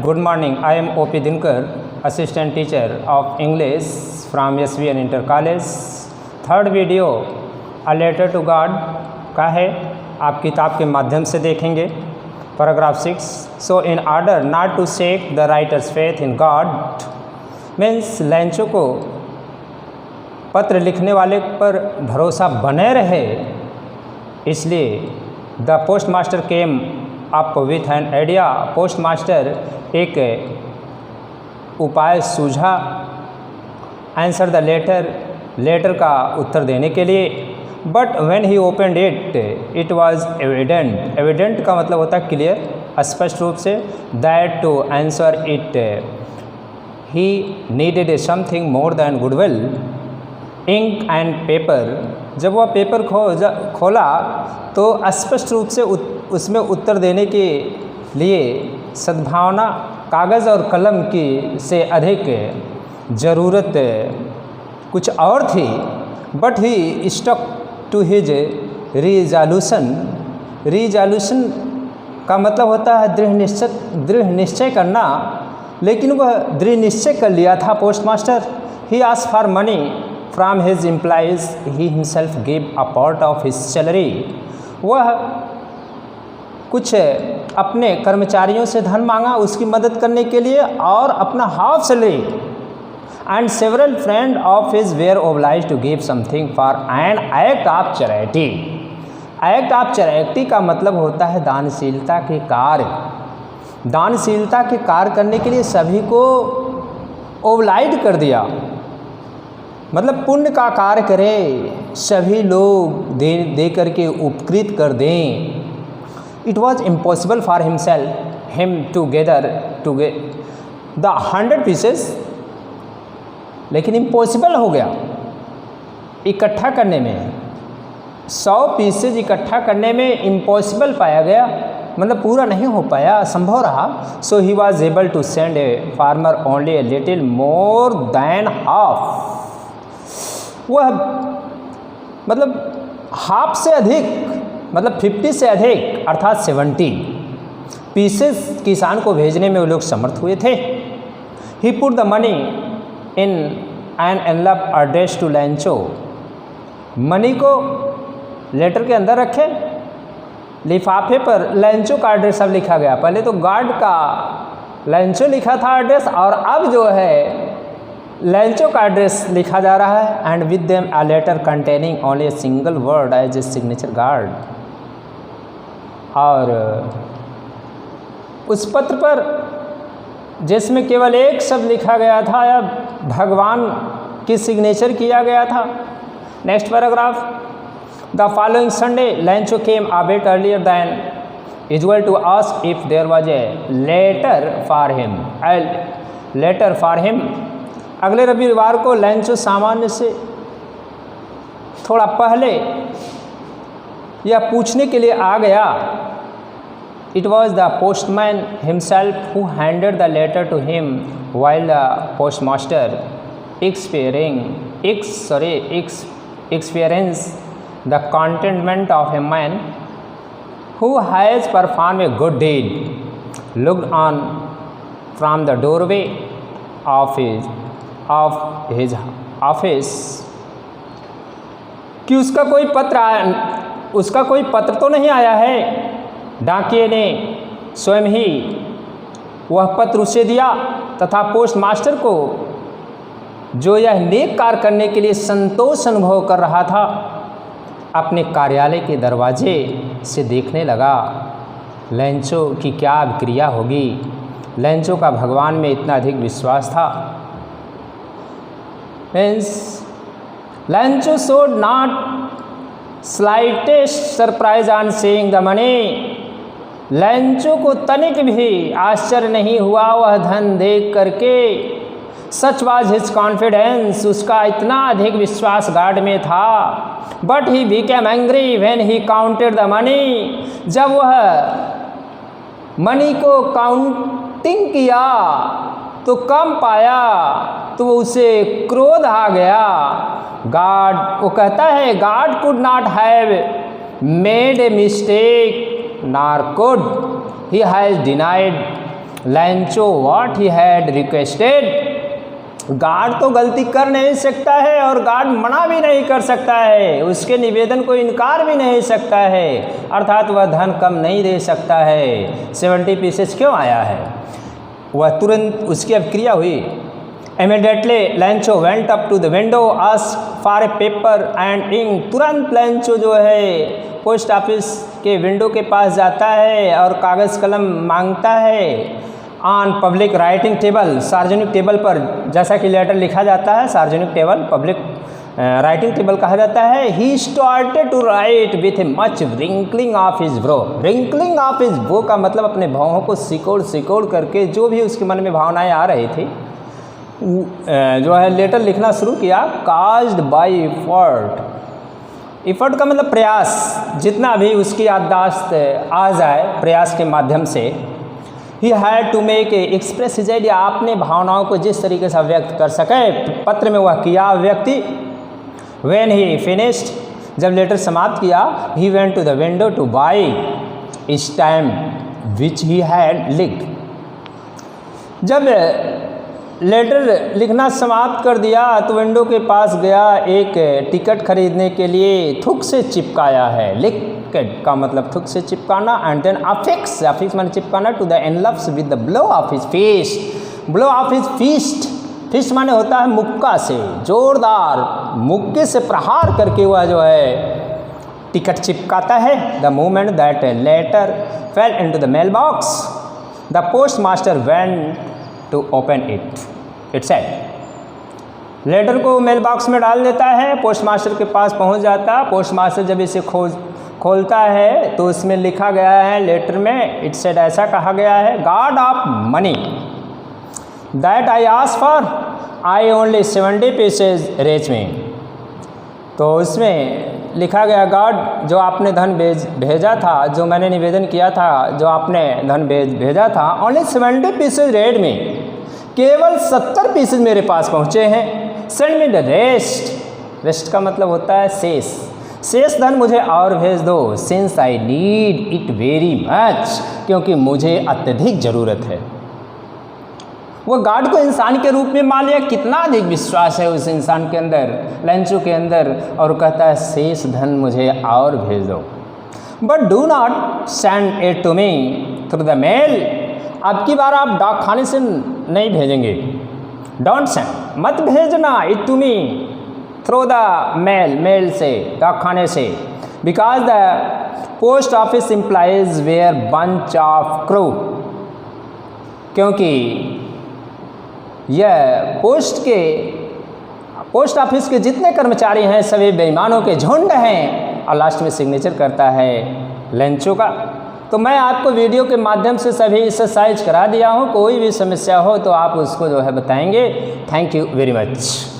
good morning. I am O.P. Dinkar, assistant teacher of English from SVN Inter College. Third video a letter to God का है, आप किताब के माध्यम से देखेंगे। Paragraph 6, so in order not to shake the writer's faith in God means Lencho को पत्र लिखने वाले पर भरोसा बने रहे, इसलिए the post master came up with an idea. Post master एक उपाय सूझा, आंसर द लेटर का उत्तर देने के लिए। But when he opened it was evident का मतलब होता है क्लियर, स्पष्ट रूप से, that to answer it he needed something more than goodwill, ink and paper. जब वह पेपर खोला तो स्पष्ट रूप से उसमें उत्तर देने के लिए सद्भावना, कागज़ और कलम की से अधिक ज़रूरत कुछ और थी। But he stuck to his resolution का मतलब होता है दृढ़ निश्चय करना, लेकिन वह दृढ़ निश्चय कर लिया था post master. He asked for money from his employees, he himself give a part of his salary. वह कुछ अपने कर्मचारियों से धन मांगा उसकी मदद करने के लिए, और अपना half salary, and several friend of his were obliged to give something for an act of charity. Act of charity का मतलब होता है दानशीलता के कार्य। दानशीलता के कार्य करने के लिए सभी को ओब्लाइज कर दिया, मतलब पुण्य का कार्य करें, सभी लोग दे करके उपकृत कर दें। It was impossible for him to gather the 100 pieces, लेकिन इम्पॉसिबल हो गया इकट्ठा करने में। 100 पीसेज इकट्ठा करने में इम्पॉसिबल पाया गया, मतलब पूरा नहीं हो पाया, असंभव रहा। So he was able to send a farmer only a little more than half. वह मतलब हाफ से अधिक, मतलब 50 से अधिक अर्थात 70 पीसेस किसान को भेजने में वो लोग समर्थ हुए थे। He put the money in an envelope address to Lencho. Money को लेटर के अंदर रखे, लिफाफे पर लैंचो का एड्रेस अब लिखा गया। पहले तो गार्ड का लैंचो लिखा था एड्रेस, और अब जो है लैंचो का एड्रेस लिखा जा रहा है। And with them a letter containing only a single word as a signature God. और उस पत्र पर जिसमें केवल एक शब्द लिखा गया था, या भगवान की सिग्नेचर किया गया था। Next paragraph, the following Sunday Lencho came a bit earlier than usual to ask if there was a letter for him. अगले रविवार को लैंचो सामान्य से थोड़ा पहले यह पूछने के लिए आ गया। It was the postman himself who handed the letter to him while the post master experience the contentment of a man who has performed a good deed, looked on from the doorway of his office। कि उसका कोई पत्र तो नहीं आया है। डाकिये ने स्वयं ही वह पत्र उसे दिया, तथा पोस्ट मास्टर को, जो यह नेक कार्य करने के लिए संतोष अनुभव कर रहा था, अपने कार्यालय के दरवाजे से देखने लगा लैंचो की क्या क्रिया होगी। लैंचो का भगवान में इतना अधिक विश्वास था। Means लैंचो showed not slightest surprise on seeing the money। लैंचो को तनिक भी आश्चर्य नहीं हुआ वह धन देख करके। सच वाज हिज कॉन्फिडेंस, उसका इतना अधिक विश्वास गार्ड में था। But he became angry when he counted the money. जब वह मनी को काउंटिंग किया तो कम पाया, तो उसे क्रोध आ गया। गॉड, वो कहता है, God could not have made a mistake nor could he has denied लैंचो what he had requested. Guard तो गलती कर नहीं सकता है और गार्ड मना भी नहीं कर सकता है, उसके निवेदन को इनकार भी नहीं सकता है, अर्थात वह धन कम नहीं दे सकता है। 70 पीसेस क्यों आया है? वह तुरंत उसकी अब क्रिया हुई। Immediately Lencho went up to the window ask for a paper and ink. तुरंत लैंचो जो है पोस्ट ऑफिस के विंडो के पास जाता है और कागज़ कलम मांगता है। ऑन पब्लिक राइटिंग टेबल, सार्वजनिक टेबल पर, जैसा कि लेटर लिखा जाता है, सार्वजनिक टेबल पब्लिक राइटिंग टेबल कहा जाता है। He started to write with a much wrinkling of his brow. Wrinkling of his brow का मतलब अपने भावों को सिकोड़ सिकोड़ करके जो भी उसके मन में भावनाएं आ रही थी जो है लेटर लिखना शुरू किया। Caused by effort. एफर्ट का मतलब प्रयास, जितना भी उसकी याददाश्त आ जाए प्रयास के माध्यम से। He had to make a express his idea. अपने भावनाओं को जिस तरीके से व्यक्त कर सके पत्र में वह किया व्यक्ति। व्हेन ही फिनिश्ड, जब लेटर समाप्त किया, he went to the window to buy stamp which he had licked. जब लेटर लिखना समाप्त कर दिया तो विंडो के पास गया एक टिकट खरीदने के लिए, थुक से चिपकाया है। लिक्विड का मतलब थुक से चिपकाना। एंड देन अफिक्स, अफिक्स माने चिपकाना, to the envelopes with the blow of his fist. Blow of his fist, fist माने होता है मुक्का से, जोरदार मुक्के से प्रहार करके वह जो है टिकट चिपकाता है। The moment that letter fell into the mail box the post master went to open it. It said, letter को मेल बॉक्स में डाल देता है, पोस्ट मास्टर के पास पहुंच जाता। पोस्ट मास्टर जब इसे खोलता है तो उसमें लिखा गया है लेटर में, इट सेड, ऐसा कहा गया है, God of money that I ask for, I only 70 pieces reach me. तो उसमें लिखा गया, गॉड जो आपने धन भेजा था, जो मैंने निवेदन किया था, जो आपने धन भेजा था, ओनली 70 पीसेज रेड में, केवल 70 पीसेज मेरे पास पहुँचे हैं। Send me the rest. Rest का मतलब होता है शेष, शेष धन मुझे और भेज दो। Since I need it very much, क्योंकि मुझे अत्यधिक ज़रूरत है। वो गार्ड को इंसान के रूप में मान लिया। कितना अधिक विश्वास है उस इंसान के अंदर, लैंचो के अंदर, और कहता है शेष धन मुझे और भेज दो। But do not send it to me through the mail. अब की बार आप डाक खाने से नहीं भेजेंगे। डोंट सेंड, मत भेजना it to me through the mail, mail से, डाक खाने से। Because the post office employees were bunch of crooks. क्योंकि यह पोस्ट ऑफिस के जितने कर्मचारी हैं सभी बेईमानों के झुंड हैं। और लास्ट में सिग्नेचर करता है लैंचो का। तो मैं आपको वीडियो के माध्यम से सभी एक्सरसाइज करा दिया हूँ। कोई भी समस्या हो तो आप उसको जो है बताएंगे। Thank you very much.